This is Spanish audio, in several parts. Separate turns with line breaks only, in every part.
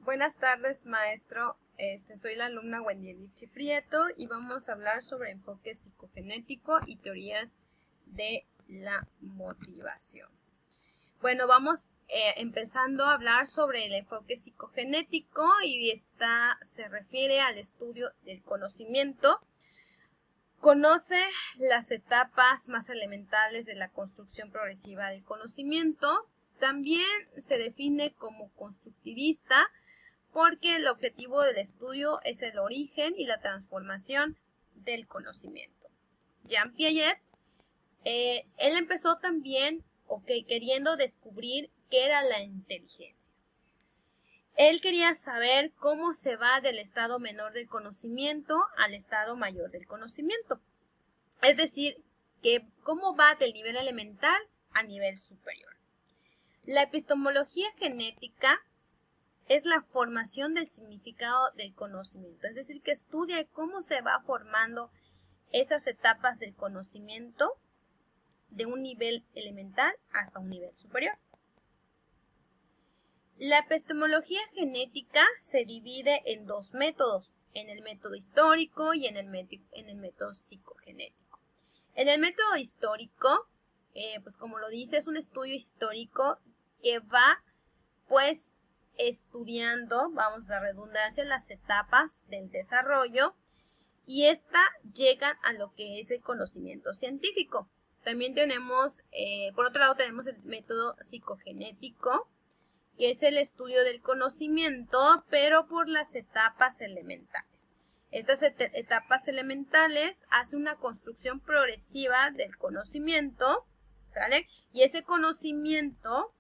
Buenas tardes, maestro. Soy la alumna Wendy Prieto y vamos a hablar sobre enfoque psicogenético y teorías de la motivación. Bueno, vamos empezando a hablar sobre el enfoque psicogenético y se refiere al estudio del conocimiento. Conoce las etapas más elementales de la construcción progresiva del conocimiento. También se define como constructivista porque el objetivo del estudio es el origen y la transformación del conocimiento. Jean Piaget, él empezó también queriendo descubrir qué era la inteligencia. Él quería saber cómo se va del estado menor del conocimiento al estado mayor del conocimiento. Es decir, cómo va del nivel elemental a nivel superior. La epistemología genética es la formación del significado del conocimiento, es decir, que estudia cómo se va formando esas etapas del conocimiento de un nivel elemental hasta un nivel superior. La epistemología genética se divide en dos métodos, en el método histórico y en el método psicogenético. En el método histórico, pues como lo dice, es un estudio histórico que va, pues, estudiando, vamos a la redundancia, las etapas del desarrollo y llegan a lo que es el conocimiento científico. También tenemos, por otro lado, tenemos el método psicogenético, que es el estudio del conocimiento, pero por las etapas elementales. Estas etapas elementales hacen una construcción progresiva del conocimiento, ¿sale? Y ese conocimiento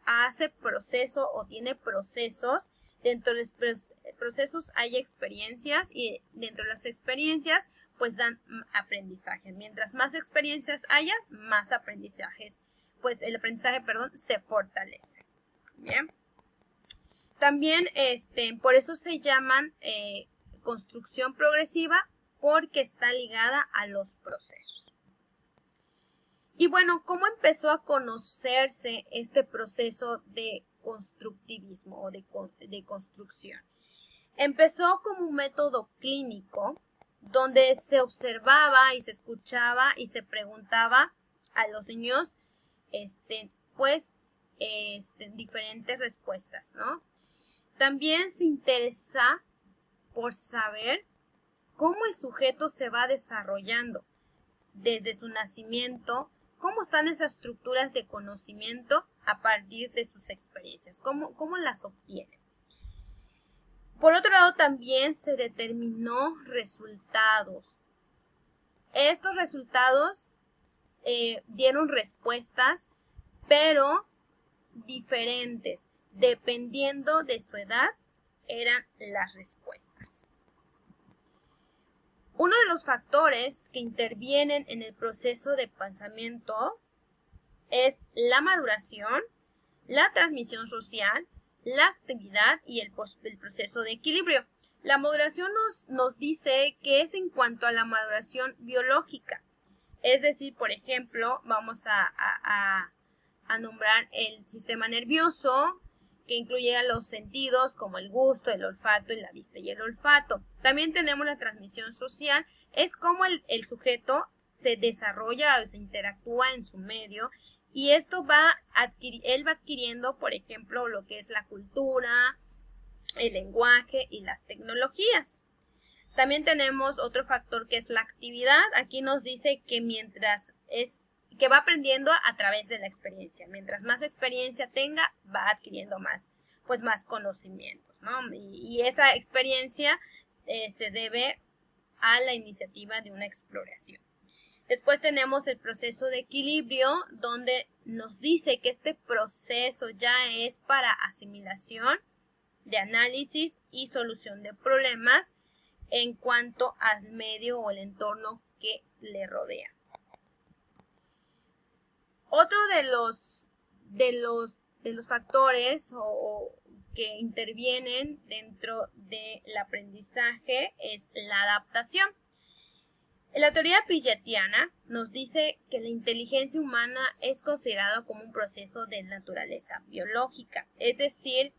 hace proceso o tiene procesos. Dentro de los procesos hay experiencias y dentro de las experiencias pues dan aprendizaje. Mientras más experiencias haya, más aprendizajes, pues el aprendizaje, se fortalece. Bien. También por eso se llaman construcción progresiva, porque está ligada a los procesos. Y bueno, ¿cómo empezó a conocerse este proceso de constructivismo o de construcción? Empezó como un método clínico donde se observaba y se escuchaba y se preguntaba a los niños, diferentes respuestas, ¿no? También se interesa por saber cómo el sujeto se va desarrollando desde su nacimiento, cómo están esas estructuras de conocimiento a partir de sus experiencias, cómo las obtienen. Por otro lado, también se determinó resultados. Estos resultados dieron respuestas, pero diferentes, dependiendo de su edad, eran las respuestas. Uno de los factores que intervienen en el proceso de pensamiento es la maduración, la transmisión social, la actividad y el proceso de equilibrio. La maduración nos dice que es en cuanto a la maduración biológica. Es decir, por ejemplo, vamos a nombrar el sistema nervioso, que incluye a los sentidos como el gusto, el olfato y la vista y el olfato. También tenemos la transmisión social, es como el sujeto se desarrolla o se interactúa en su medio, y esto él va adquiriendo, por ejemplo, lo que es la cultura, el lenguaje y las tecnologías. También tenemos otro factor que es la actividad. Aquí nos dice que que va aprendiendo a través de la experiencia. Mientras más experiencia tenga, va adquiriendo más conocimientos, ¿no? Y esa experiencia se debe a la iniciativa de una exploración. Después tenemos el proceso de equilibrio, donde nos dice que este proceso ya es para asimilación, de análisis y solución de problemas en cuanto al medio o el entorno que le rodea. Otro de los factores que intervienen dentro del aprendizaje es la adaptación. La teoría piagetiana nos dice que la inteligencia humana es considerada como un proceso de naturaleza biológica, es decir,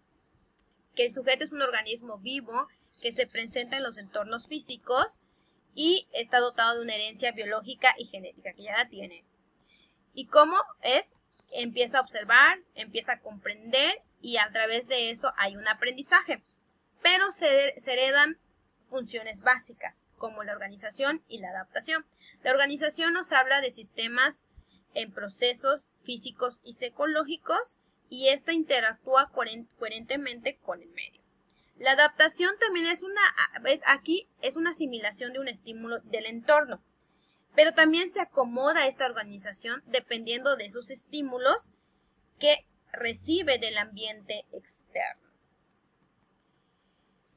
que el sujeto es un organismo vivo que se presenta en los entornos físicos y está dotado de una herencia biológica y genética, que ya la tiene. ¿Y cómo es? Empieza a observar, empieza a comprender y a través de eso hay un aprendizaje. Pero se heredan funciones básicas, como la organización y la adaptación. La organización nos habla de sistemas en procesos físicos y psicológicos y esta interactúa coherentemente con el medio. La adaptación también es una asimilación de un estímulo del entorno, pero también se acomoda a esta organización dependiendo de sus estímulos que recibe del ambiente externo.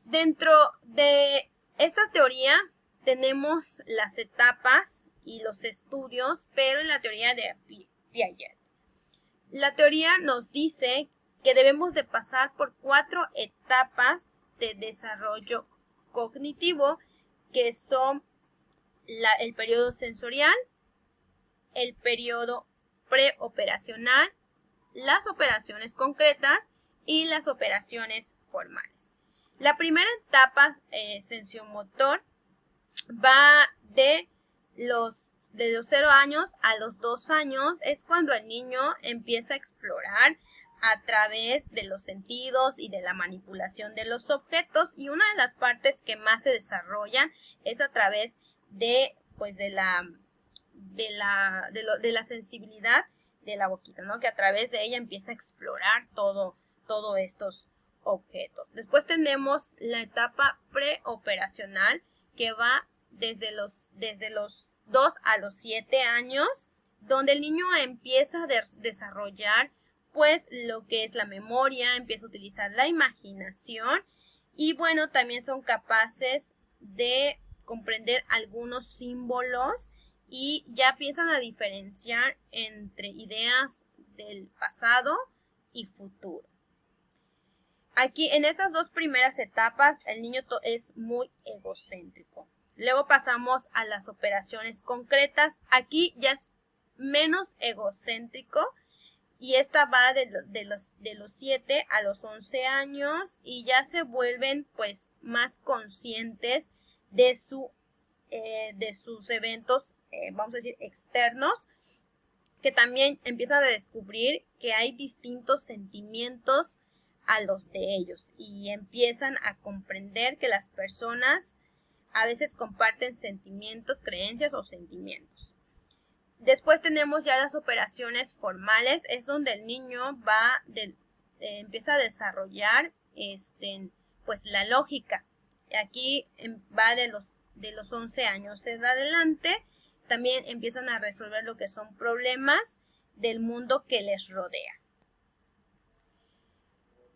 Dentro de esta teoría tenemos las etapas y los estudios, pero en la teoría de Piaget. La teoría nos dice que debemos de pasar por 4 etapas de desarrollo cognitivo, que son el periodo sensorial, el periodo preoperacional, las operaciones concretas y las operaciones formales. La primera etapa sensomotor va de los 0 años a los 2 años, es cuando el niño empieza a explorar a través de los sentidos y de la manipulación de los objetos, y una de las partes que más se desarrollan es a través de la sensibilidad de la boquita, ¿no? Que a través de ella empieza a explorar todos estos objetos. Después tenemos la etapa preoperacional, que va desde los 2 a los 7 años, donde el niño empieza a desarrollar pues lo que es la memoria, empieza a utilizar la imaginación y bueno, también son capaces de comprender algunos símbolos y ya empiezan a diferenciar entre ideas del pasado y futuro. Aquí, en estas 2 primeras etapas, el niño es muy egocéntrico. Luego pasamos a las operaciones concretas. Aquí ya es menos egocéntrico y esta va de los 7 a los 11 años y ya se vuelven pues más conscientes de sus eventos, vamos a decir, externos, que también empiezan a descubrir que hay distintos sentimientos a los de ellos y empiezan a comprender que las personas a veces comparten sentimientos, creencias o sentimientos. Después tenemos ya las operaciones formales, es donde el niño empieza a desarrollar pues la lógica. Aquí va de los 11 años en adelante, también empiezan a resolver lo que son problemas del mundo que les rodea.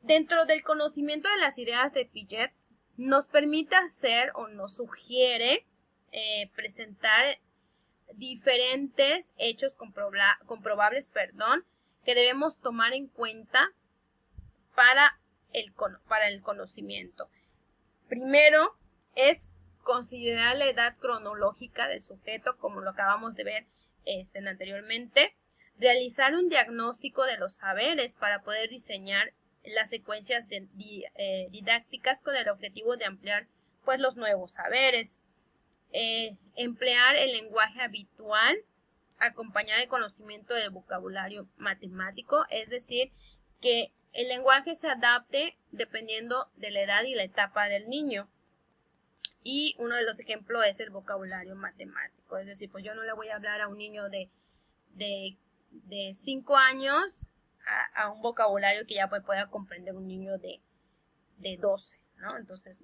Dentro del conocimiento de las ideas de Piaget, nos permite hacer o nos sugiere presentar diferentes hechos comprobables, que debemos tomar en cuenta para el conocimiento. Primero es considerar la edad cronológica del sujeto, como lo acabamos de ver anteriormente, realizar un diagnóstico de los saberes para poder diseñar las secuencias didácticas con el objetivo de ampliar pues los nuevos saberes, emplear el lenguaje habitual, acompañar el conocimiento del vocabulario matemático, es decir, que el lenguaje se adapte dependiendo de la edad y la etapa del niño. Y uno de los ejemplos es el vocabulario matemático, es decir, pues yo no le voy a hablar a un niño de 5 años a un vocabulario que ya pueda comprender un niño de 12, ¿no? Entonces,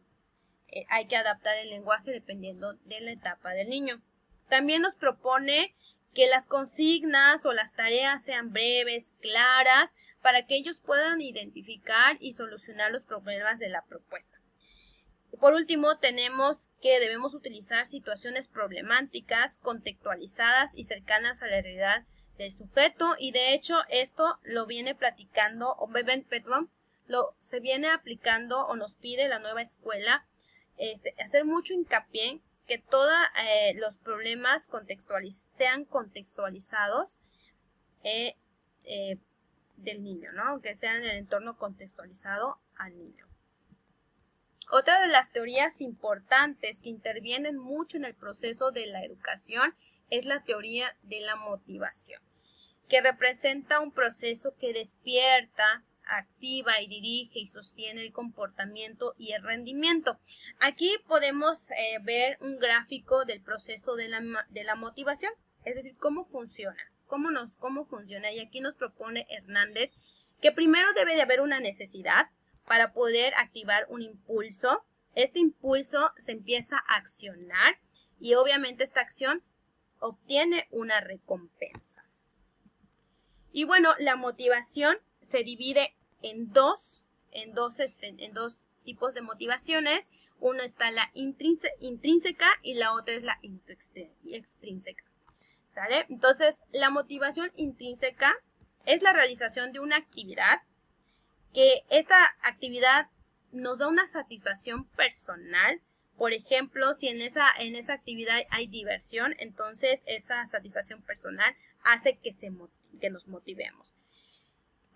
hay que adaptar el lenguaje dependiendo de la etapa del niño. También nos propone que las consignas o las tareas sean breves, claras, para que ellos puedan identificar y solucionar los problemas de la propuesta. Por último, tenemos que debemos utilizar situaciones problemáticas, contextualizadas y cercanas a la realidad del sujeto, y de hecho esto lo viene platicando, se viene aplicando o nos pide la nueva escuela, hacer mucho hincapié que todos los problemas sean contextualizados del niño, ¿no? Que sean en el entorno contextualizado al niño. Otra de las teorías importantes que intervienen mucho en el proceso de la educación es la teoría de la motivación, que representa un proceso que despierta, activa y dirige y sostiene el comportamiento y el rendimiento. Aquí podemos ver un gráfico del proceso de la motivación, es decir, cómo funciona, cómo funciona. Y aquí nos propone Hernández que primero debe de haber una necesidad para poder activar un impulso. Este impulso se empieza a accionar y obviamente esta acción obtiene una recompensa. Y bueno, la motivación se divide en dos tipos de motivaciones. Uno está la intrínseca y la otra es la extrínseca. ¿Sale? Entonces, la motivación intrínseca es la realización de una actividad, que esta actividad nos da una satisfacción personal. Por ejemplo, si en esa actividad hay diversión, entonces esa satisfacción personal hace que nos motivemos.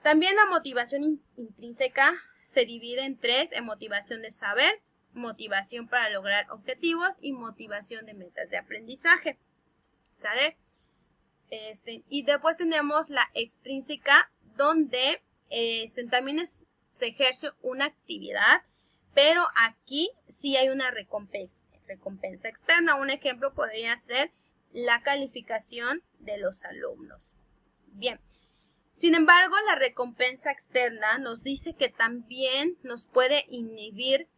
También la motivación intrínseca se divide en tres: en motivación de saber, motivación para lograr objetivos y motivación de metas de aprendizaje. ¿Sale? Y después tenemos la extrínseca, donde también se ejerce una actividad, pero aquí sí hay una recompensa externa. Un ejemplo podría ser la calificación de los alumnos. Bien, sin embargo, la recompensa externa nos dice que también nos puede inhibir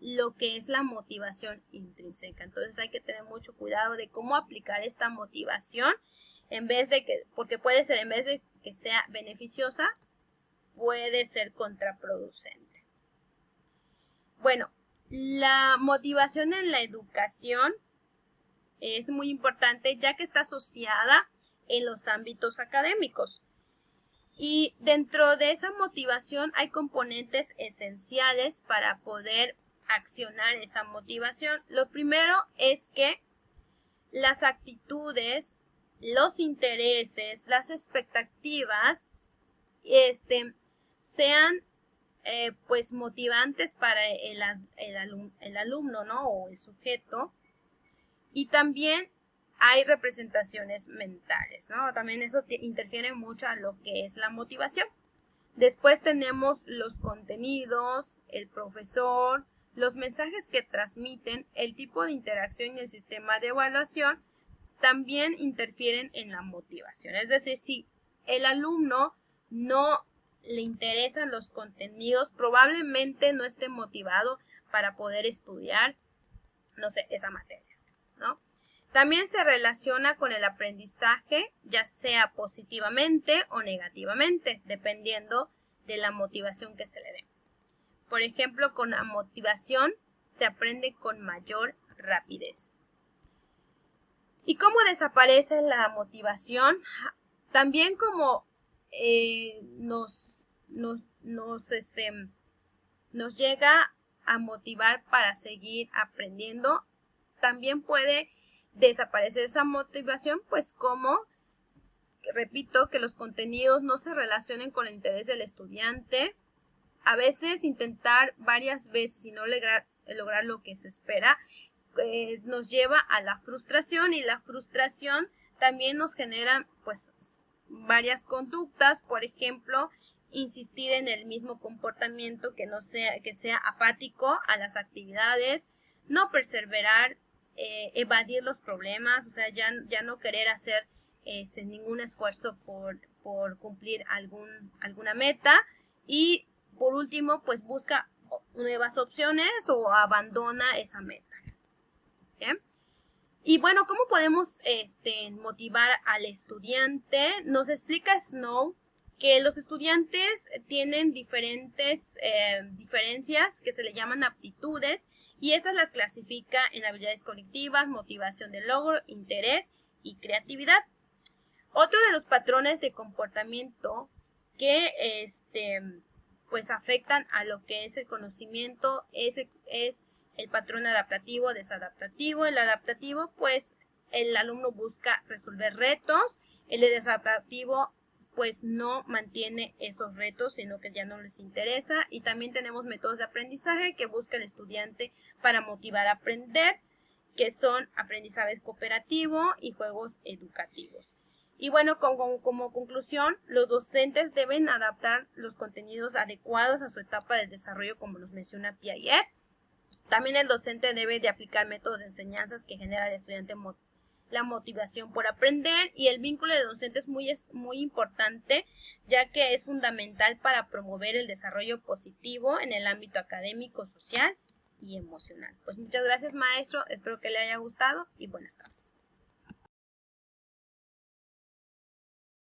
lo que es la motivación intrínseca. Entonces hay que tener mucho cuidado de cómo aplicar esta motivación, porque puede ser, en vez de que sea beneficiosa, puede ser contraproducente. Bueno, la motivación en la educación es muy importante, ya que está asociada en los ámbitos académicos. Y dentro de esa motivación hay componentes esenciales para poder accionar esa motivación. Lo primero es que las actitudes, los intereses, las expectativas sean pues motivantes para el alumno, ¿no? O el sujeto. Y también hay representaciones mentales, ¿no? También eso interfiere mucho a lo que es la motivación. Después tenemos los contenidos, el profesor, los mensajes que transmiten, el tipo de interacción y el sistema de evaluación también interfieren en la motivación. Es decir, si el alumno no le interesan los contenidos, probablemente no esté motivado para poder estudiar, no sé, esa materia, ¿no? También se relaciona con el aprendizaje, ya sea positivamente o negativamente, dependiendo de la motivación que se le dé. Por ejemplo, con la motivación se aprende con mayor rapidez. ¿Y cómo desaparece la motivación? También como nos llega a motivar para seguir aprendiendo, también puede desaparecer esa motivación, pues como, repito, que los contenidos no se relacionen con el interés del estudiante. A veces intentar varias veces y no lograr lo que se espera, nos lleva a la frustración, y la frustración también nos genera pues varias conductas. Por ejemplo, insistir en el mismo comportamiento, que sea apático a las actividades, no perseverar, evadir los problemas, o sea, ya no querer hacer ningún esfuerzo por cumplir alguna meta. Y por último, pues busca nuevas opciones o abandona esa meta. ¿Bien? Y bueno, ¿cómo podemos motivar al estudiante? Nos explica Snow que los estudiantes tienen diferentes diferencias que se le llaman aptitudes, y estas las clasifica en habilidades cognitivas, motivación de logro, interés y creatividad. Otro de los patrones de comportamiento que pues afectan a lo que es el conocimiento es el patrón adaptativo, desadaptativo. El adaptativo, pues el alumno busca resolver retos. El desadaptativo pues no mantiene esos retos, sino que ya no les interesa. Y también tenemos métodos de aprendizaje que busca el estudiante para motivar a aprender, que son aprendizaje cooperativo y juegos educativos. Y bueno, como conclusión, los docentes deben adaptar los contenidos adecuados a su etapa de desarrollo, como nos menciona Piaget. También el docente debe de aplicar métodos de enseñanzas que generan al estudiante la motivación por aprender, y el vínculo de docente es muy importante, ya que es fundamental para promover el desarrollo positivo en el ámbito académico, social y emocional. Pues muchas gracias, maestro, espero que le haya gustado y buenas tardes.